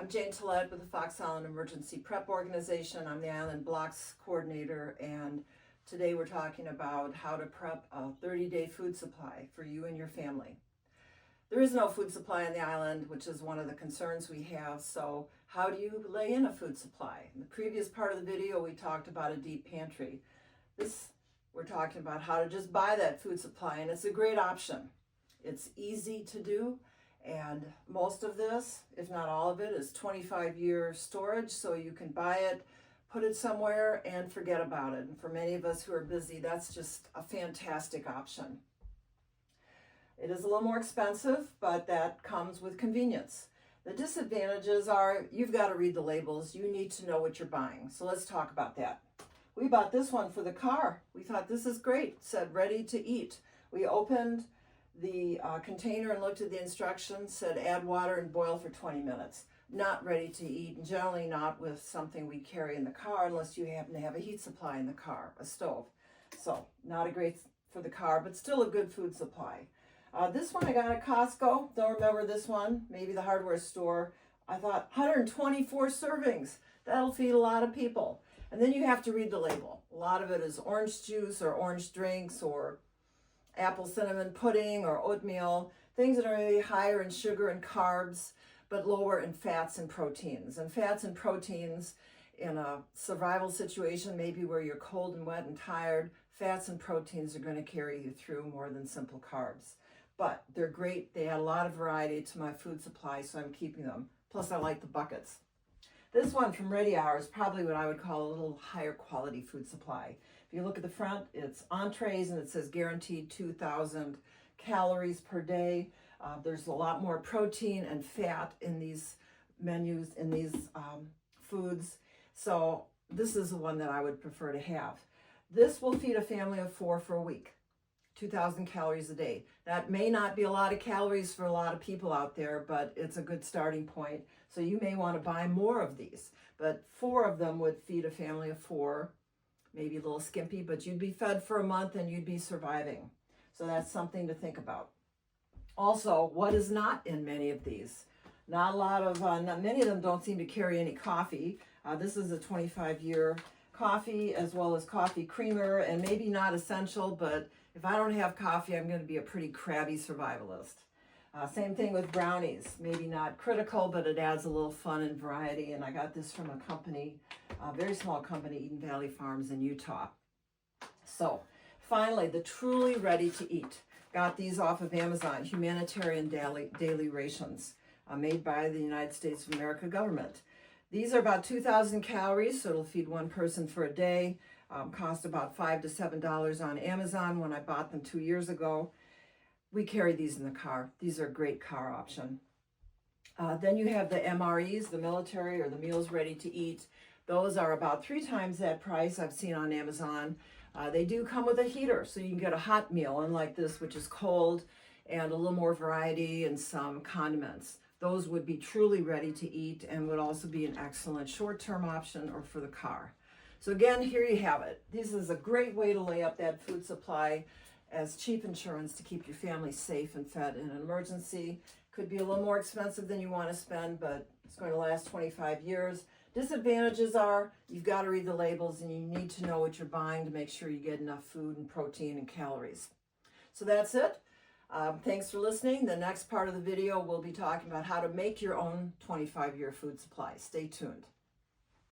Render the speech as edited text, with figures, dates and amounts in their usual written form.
I'm Jane Tillett with the Fox Island Emergency Prep Organization. I'm the Island Blocks Coordinator, and today we're talking about how to prep a 30-day food supply for you and your family. There is no food supply on the island, which is one of the concerns we have, so how do you lay in a food supply? In the previous part of the video, we talked about a deep pantry. We're talking about how to just buy that food supply, and it's a great option. It's easy to do. And most of this, if not all of it, is 25-year storage, so you can buy it, put it somewhere, and forget about it. And for many of us who are busy, that's just a fantastic option. It is a little more expensive, but that comes with convenience. The disadvantages are you've got to read the labels. You need to know what you're buying. So let's talk about that. We bought this one for the car. We thought this is great. It said ready to eat. We opened the container and looked at the instructions, said add water and boil for 20 minutes. Not ready to eat, and generally not with something we carry in the car unless you happen to have a heat supply in the car, a stove. So not a great for the car, but still a good food supply. This one I got at Costco. Don't remember this one, maybe the hardware store. I thought 124 servings. That'll feed a lot of people. And then you have to read the label. A lot of it is orange juice or orange drinks or apple cinnamon pudding or oatmeal, things that are maybe higher in sugar and carbs, but lower in fats and proteins. And fats and proteins in a survival situation, maybe where you're cold and wet and tired, fats and proteins are going to carry you through more than simple carbs. But they're great. They add a lot of variety to my food supply, so I'm keeping them. Plus, I like the buckets. This one from Ready Hour is probably what I would call a little higher quality food supply. If you look at the front, it's entrees and it says guaranteed 2,000 calories per day. There's a lot more protein and fat in these menus, in these foods. So this is the one that I would prefer to have. This will feed a family of 4 for a week, 2,000 calories a day. That may not be a lot of calories for a lot of people out there, but it's a good starting point. So you may want to buy more of these, but 4 of them would feed a family of 4. Maybe a little skimpy, but you'd be fed for a month and you'd be surviving. So that's something to think about. Also, what is not in many of these? Not a lot of, many of them don't seem to carry any coffee. This is a 25-year coffee as well as coffee creamer, and maybe not essential, but if I don't have coffee, I'm going to be a pretty crabby survivalist. Same thing with brownies. Maybe not critical, but it adds a little fun and variety. And I got this from a company, a very small company, Eden Valley Farms in Utah. So finally, the truly ready to eat. Got these off of Amazon, humanitarian daily rations made by the United States of America government. These are about 2,000 calories, so it'll feed one person for a day. Cost about $5 to $7 on Amazon when I bought them 2 years ago. We carry these in the car. These are a great car option. Then you have the MREs, the military or the meals ready to eat. Those are about 3 times that price I've seen on Amazon. They do come with a heater, so you can get a hot meal, unlike this, which is cold, and a little more variety and some condiments. Those would be truly ready to eat and would also be an excellent short-term option or for the car. So again, here you have it. This is a great way to lay up that food supply as cheap insurance to keep your family safe and fed in an emergency. Could be a little more expensive than you want to spend, but it's going to last 25 years. Disadvantages are you've got to read the labels and you need to know what you're buying to make sure you get enough food and protein and calories. So that's it. Thanks for listening. The next part of the video, we'll be talking about how to make your own 25-year food supply. Stay tuned.